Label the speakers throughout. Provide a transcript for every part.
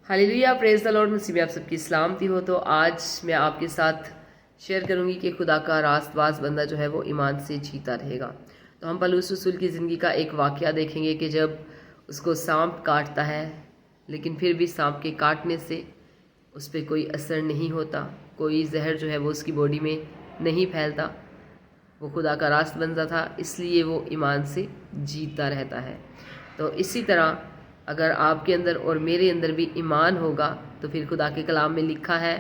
Speaker 1: Hallelujah, praise the Lord. नसीब आप सबकी सलामती हो। तो आज मैं आपके साथ शेयर करूंगी कि खुदा का रास्तबाज बंदा जो है वो ईमान से जीता रहेगा। तो हम पौलुस रसूल की ज़िंदगी का एक वाक़या देखेंगे कि जब उसको सांप काटता है, लेकिन फिर भी सांप के काटने से उस पर कोई असर नहीं होता, कोई जहर जो है वो उसकी बॉडी में नहीं फैलता। वो खुदा का रास्त बंदा था, इसलिए वो ईमान से जीता रहता है। तो इसी तरह अगर आपके अंदर और मेरे अंदर भी ईमान होगा तो फिर खुदा के कलाम में लिखा है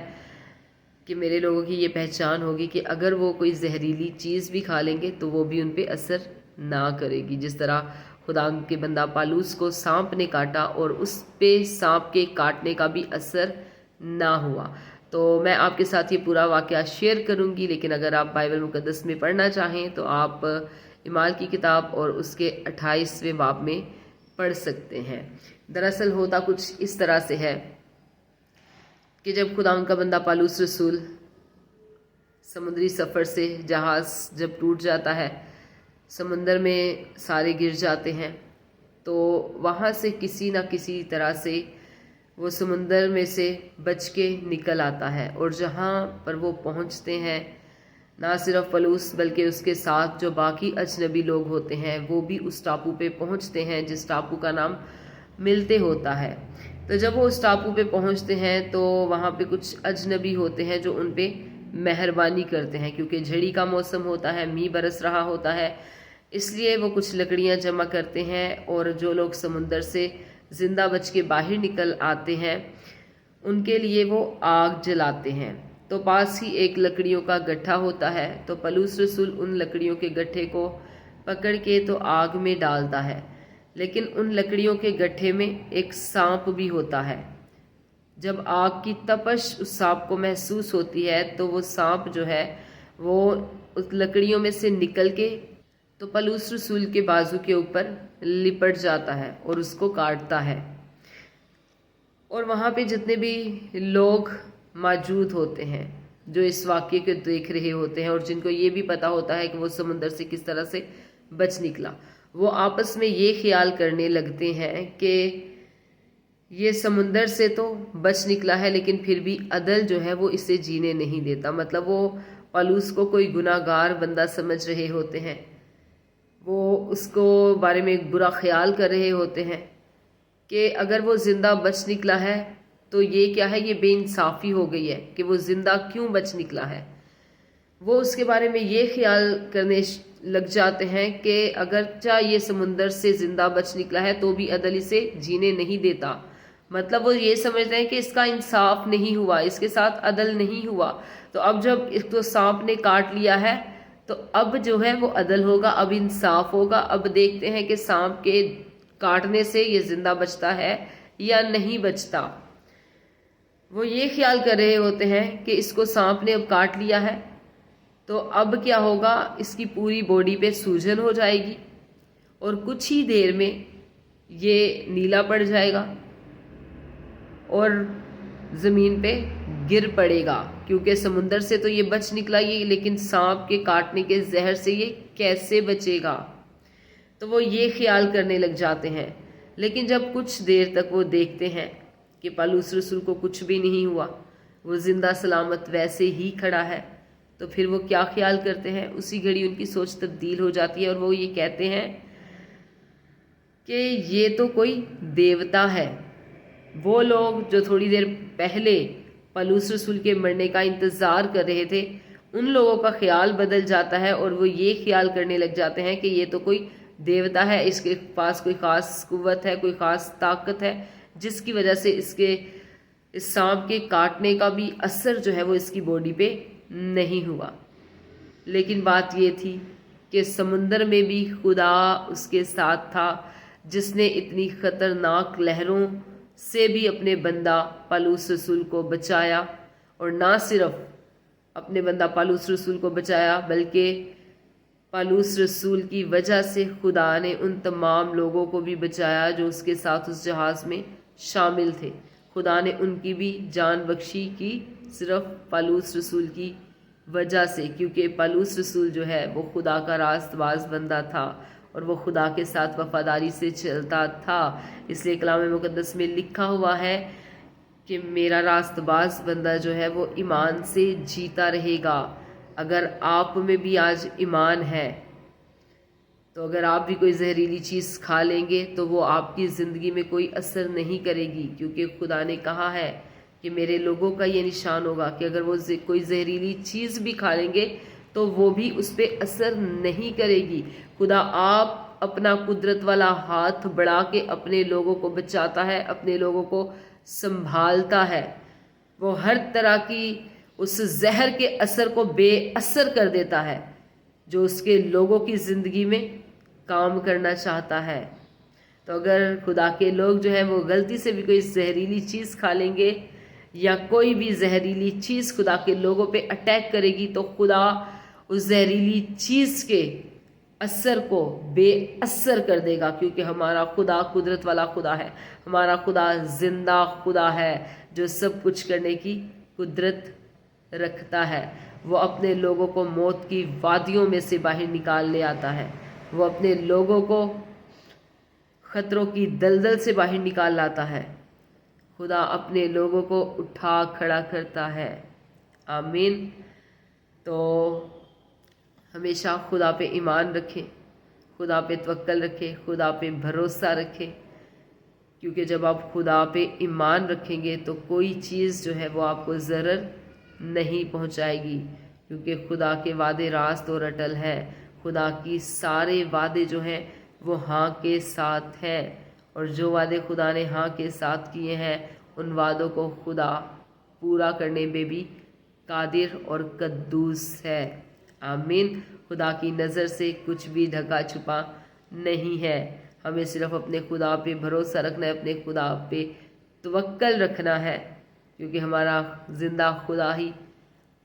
Speaker 1: कि मेरे लोगों की ये पहचान होगी कि अगर वो कोई जहरीली चीज़ भी खा लेंगे तो वो भी उन पे असर ना करेगी। जिस तरह खुदा के बंदा पालूस को सांप ने काटा और उस पे सांप के काटने का भी असर ना हुआ। तो मैं आपके साथ ये पूरा वाक़या शेयर करूंगी, लेकिन अगर आप बाइबल मुकद्दस में पढ़ना चाहें तो आप इमाल की किताब और उसके 28वें बाब में पढ़ सकते हैं। दरअसल होता कुछ इस तरह से है कि जब खुदा उनका बंदा पालूस रसूल समुद्री सफ़र से जहाज़ जब टूट जाता है, समुंदर में सारे गिर जाते हैं, तो वहाँ से किसी न किसी तरह से वो समुंदर में से बच के निकल आता है। और जहाँ पर वो पहुँचते हैं, ना सिर्फ पलूस बल्कि उसके साथ जो बाकी अजनबी लोग होते हैं वो भी उस टापू पे पहुंचते हैं, जिस टापू का नाम मिलते होता है। तो जब वो उस टापू पे पहुंचते हैं तो वहाँ पे कुछ अजनबी होते हैं जो उन पे मेहरबानी करते हैं, क्योंकि झड़ी का मौसम होता है, मींह बरस रहा होता है, इसलिए वो कुछ लकड़ियाँ जमा करते हैं और जो लोग समुंदर से ज़िंदा बच के बाहर निकल आते हैं उनके लिए वो आग जलाते हैं। तो पास ही एक लकड़ियों का गट्ठा होता है, तो पलूस रसूल उन लकड़ियों के गट्ठे को पकड़ के तो आग में डालता है, लेकिन उन लकड़ियों के गट्ठे में एक सांप भी होता है। जब आग की तपश उस सांप को महसूस होती है तो वो सांप जो है वो उस लकड़ियों में से निकल के तो पलूस रसूल के बाजू के ऊपर लिपट जाता है और उसको काटता है। और वहाँ पे जितने भी लोग मौजूद होते हैं जो इस वाक़ये को देख रहे होते हैं और जिनको ये भी पता होता है कि वो समुंदर से किस तरह से बच निकला, वो आपस में ये ख्याल करने लगते हैं कि ये समुंदर से तो बच निकला है, लेकिन फिर भी अदल जो है वो इसे जीने नहीं देता। मतलब वो पौलुस को कोई गुनाहगार बंदा समझ रहे होते हैं, वो उसको बारे में एक बुरा ख्याल कर रहे होते हैं कि अगर वो ज़िंदा बच निकला है तो ये क्या है, ये बेइंसाफ़ी हो गई है कि वो ज़िंदा क्यों बच निकला है। वो उसके बारे में ये ख्याल करने लग जाते हैं कि अगर चाहे ये समुंदर से ज़िंदा बच निकला है तो भी अदल इसे जीने नहीं देता। मतलब वो ये समझते हैं कि इसका इंसाफ नहीं हुआ, इसके साथ अदल नहीं हुआ। तो अब जब इसको सांप ने काट लिया है तो अब जो है वो अदल होगा, अब इंसाफ होगा। अब देखते हैं कि सांप के काटने से ये जिंदा बचता है या नहीं बचता। वो ये ख्याल कर रहे होते हैं कि इसको सांप ने अब काट लिया है तो अब क्या होगा, इसकी पूरी बॉडी पे सूजन हो जाएगी और कुछ ही देर में ये नीला पड़ जाएगा और ज़मीन पे गिर पड़ेगा, क्योंकि समुंदर से तो ये बच निकला ये, लेकिन सांप के काटने के जहर से ये कैसे बचेगा। तो वो ये ख्याल करने लग जाते हैं। लेकिन जब कुछ देर तक वो देखते हैं कि पौलुस रसूल को कुछ भी नहीं हुआ, वो ज़िंदा सलामत वैसे ही खड़ा है, तो फिर वो क्या ख्याल करते हैं, उसी घड़ी उनकी सोच तब्दील हो जाती है और वो ये कहते हैं कि ये तो कोई देवता है। वो लोग जो थोड़ी देर पहले पौलुस रसूल के मरने का इंतज़ार कर रहे थे, उन लोगों का ख्याल बदल जाता है और वो ये ख्याल करने लग जाते हैं कि ये तो कोई देवता है, इसके पास कोई ख़ास कुव्वत है, कोई ख़ास ताकत है, जिसकी वजह से इसके इस सांप के काटने का भी असर जो है वो इसकी बॉडी पे नहीं हुआ। लेकिन बात ये थी कि समुंदर में भी खुदा उसके साथ था, जिसने इतनी ख़तरनाक लहरों से भी अपने बंदा पौलुस रसूल को बचाया। और ना सिर्फ अपने बंदा पौलुस रसूल को बचाया, बल्कि पौलुस रसूल की वजह से खुदा ने उन तमाम लोगों को भी बचाया जो उसके साथ उस जहाज़ में शामिल थे। खुदा ने उनकी भी जान बख्शी की सिर्फ पौलुस रसूल की वजह से, क्योंकि पौलुस रसूल जो है वो खुदा का रास्तबाज बंदा था और वो खुदा के साथ वफादारी से चलता था। इसलिए कलाम मुकद्दस में लिखा हुआ है کہ میرا راست باز بندہ جو ہے وہ ایمان سے جیتا رہے گا۔ اگر آپ میں بھی آج ایمان ہے تو اگر آپ بھی کوئی زہریلی چیز کھا لیں گے تو وہ آپ کی زندگی میں کوئی اثر نہیں کرے گی، کیونکہ خدا نے کہا ہے کہ میرے لوگوں کا یہ نشان ہوگا کہ اگر وہ کوئی زہریلی چیز بھی کھا لیں گے تو وہ بھی اس پہ اثر نہیں کرے گی۔ خدا آپ اپنا قدرت والا ہاتھ بڑھا کے اپنے لوگوں کو بچاتا ہے، اپنے لوگوں کو سنبھالتا ہے۔ وہ ہر طرح کی اس زہر کے اثر کو بے اثر کر دیتا ہے جو اس کے لوگوں کی زندگی میں کام کرنا چاہتا ہے۔ تو اگر خدا کے لوگ جو ہیں وہ غلطی سے بھی کوئی زہریلی چیز کھا لیں گے یا کوئی بھی زہریلی چیز خدا کے لوگوں پہ اٹیک کرے گی تو خدا اس زہریلی چیز کے اثر کو بے اثر کر دے گا، کیونکہ ہمارا خدا قدرت والا خدا ہے، ہمارا خدا زندہ خدا ہے جو سب کچھ کرنے کی قدرت رکھتا ہے۔ وہ اپنے لوگوں کو موت کی وادیوں میں سے باہر نکال لے آتا ہے، وہ اپنے لوگوں کو خطروں کی دلدل سے باہر نکال لاتا ہے۔ خدا اپنے لوگوں کو اٹھا کھڑا کرتا ہے۔ آمین۔ تو ہمیشہ خدا پہ ایمان رکھیں، خدا پہ توکل رکھیں، خدا پہ بھروسہ رکھیں، کیونکہ جب آپ خدا پہ ایمان رکھیں گے تو کوئی چیز جو ہے وہ آپ کو ضرر نہیں پہنچائے گی، کیونکہ خدا کے وعدے راست اور اٹل ہے۔ خدا کی سارے وعدے جو ہیں وہ ہاں کے ساتھ ہیں، اور جو وعدے خدا نے ہاں کے ساتھ کیے ہیں ان وعدوں کو خدا پورا کرنے میں بھی قادر اور قدوس ہے۔ آمین۔ خدا کی نظر سے کچھ بھی ڈھکا چھپا نہیں ہے، ہمیں صرف اپنے خدا پہ بھروسہ رکھنا ہے، اپنے خدا پہ توکل رکھنا ہے، کیونکہ ہمارا زندہ خدا ہی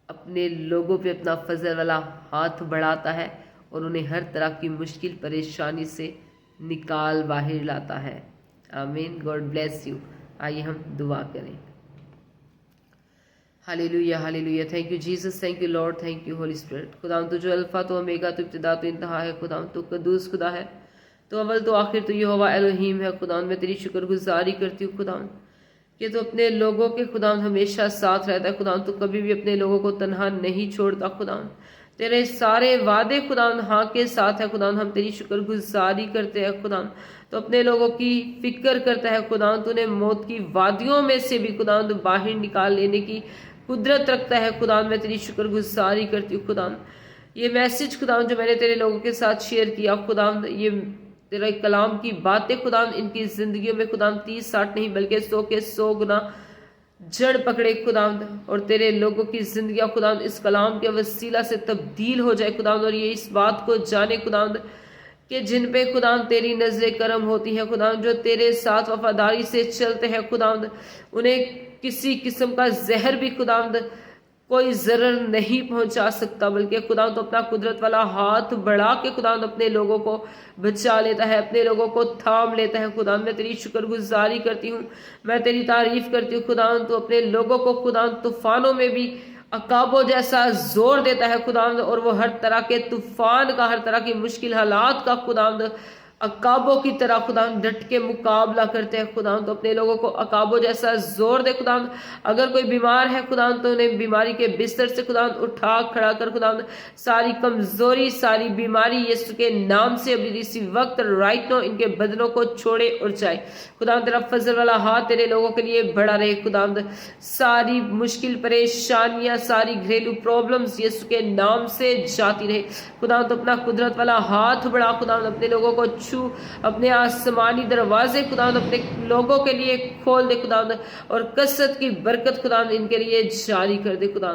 Speaker 1: اپنے لوگوں پہ اپنا فضل والا ہاتھ بڑھاتا ہے اور انہیں ہر طرح کی مشکل پریشانی سے نکال باہر لاتا ہے۔ آمین۔ God bless you. آئیے ہم دعا کریں۔ Hallelujah, hallelujah. Thank you Jesus, thank you Lord, thank you holy spirit. خدا تو جو الفا تو اومیگا تو ابتدا تو انتہا ہے، خدا تو قدوس خدا ہے، تو اول تو آخر تو یہوہ الوہیم ہے۔ خدا میں تیری شکر گزاری کرتی ہوں خدا کہ تو اپنے لوگوں کے خدا ہمیشہ ساتھ رہتا ہے، خدا تو کبھی بھی اپنے لوگوں کو تنہا نہیں چھوڑتا۔ خدا تیرے سارے وعدے خدا ہاں کے ساتھ ہے، خدا ہم تیری شکر گزاری کرتے ہیں۔ خدا تو اپنے لوگوں کی فکر کرتا ہے، خدا تو انہیں موت کی وادیوں میں سے بھی خدا باہر نکال لینے کی قدرت رکھتا ہے۔ خدا میں تیری شکر گزاری کرتی ہوں خدا۔ یہ میسج خدا جو میں نے تیرے لوگوں کے ساتھ شیئر کیا خدا، یہ تیرے کلام کی باتیں خدا ان کی زندگیوں میں خدا 30-60 نہیں بلکہ 100 کے 100 گنا جڑ پکڑے خدا، اور تیرے لوگوں کی زندگیاں خدا اس کلام کے وسیلہ سے تبدیل ہو جائے خدا، اور یہ اس بات کو جانے خدا کہ جن پہ خدا تیری نظر کرم ہوتی ہے خدا، جو تیرے ساتھ وفاداری سے چلتے ہیں خدا، انہیں کسی قسم کا زہر بھی خدا کوئی ضرر نہیں پہنچا سکتا، بلکہ خدا تو اپنا قدرت والا ہاتھ بڑھا کے خدا اپنے لوگوں کو بچا لیتا ہے، اپنے لوگوں کو تھام لیتا ہے۔ خدا میں تیری شکر گزاری کرتی ہوں، میں تیری تعریف کرتی ہوں خدا، تو اپنے لوگوں کو خدا طوفانوں میں بھی عقابوں جیسا زور دیتا ہے خدا، اور وہ ہر طرح کے طوفان کا، ہر طرح کی مشکل حالات کا خدا عقابوں کی طرح خدا ڈٹ کے مقابلہ کرتے ہیں خدا، تو اپنے لوگوں کو عقابوں جیسا زور دے خدا۔ اگر کوئی بیمار ہے خدا تو انہیں بیماری کے بستر سے خدا اٹھا کھڑا کر خدا، ساری کمزوری، ساری بیماری یسوع کے نام سے ابھی اسی وقت رائٹ نو ان کے بدنوں کو چھوڑے اور جائے خدا۔ تیرا فضل والا ہاتھ تیرے لوگوں کے لیے بڑا رہے خدا، ساری مشکل پریشانیاں، ساری گھریلو پرابلمز یسوع کے نام سے جاتی رہے خدا، تو اپنا قدرت والا ہاتھ بڑھا خدا، اپنے لوگوں کو اپنے آسمانی دروازے خدا اپنے لوگوں کے لیے کھول دے خدا، اور کثرت کی برکت خدا ان کے لیے جاری کر دے خدا،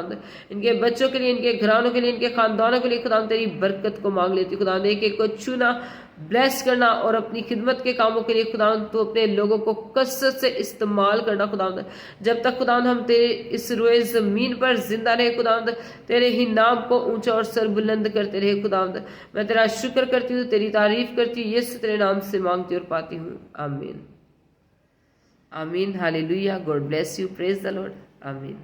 Speaker 1: ان کے بچوں کے لیے، ان کے گھرانوں کے لیے، ان کے خاندانوں کے لیے خدا تیری برکت کو مانگ لیتی خدا، ایک ایک کو چھونا، بلیس کرنا، اور اپنی خدمت کے کاموں کے لیے خدا تو اپنے لوگوں کو کثرت سے استعمال کرنا خدا، جب تک خدا ہم تیرے اس روئے زمین پر زندہ رہے خدا، تیرے ہی نام کو اونچا اور سر بلند کرتے رہے خدا۔ میں تیرا شکر کرتی ہوں، تیری تعریف کرتی ہوں، یسوع تیرے نام سے مانگتی اور پاتی ہوں، آمین۔ آمین۔ Hallelujah. God bless you. Praise the Lord. آمین۔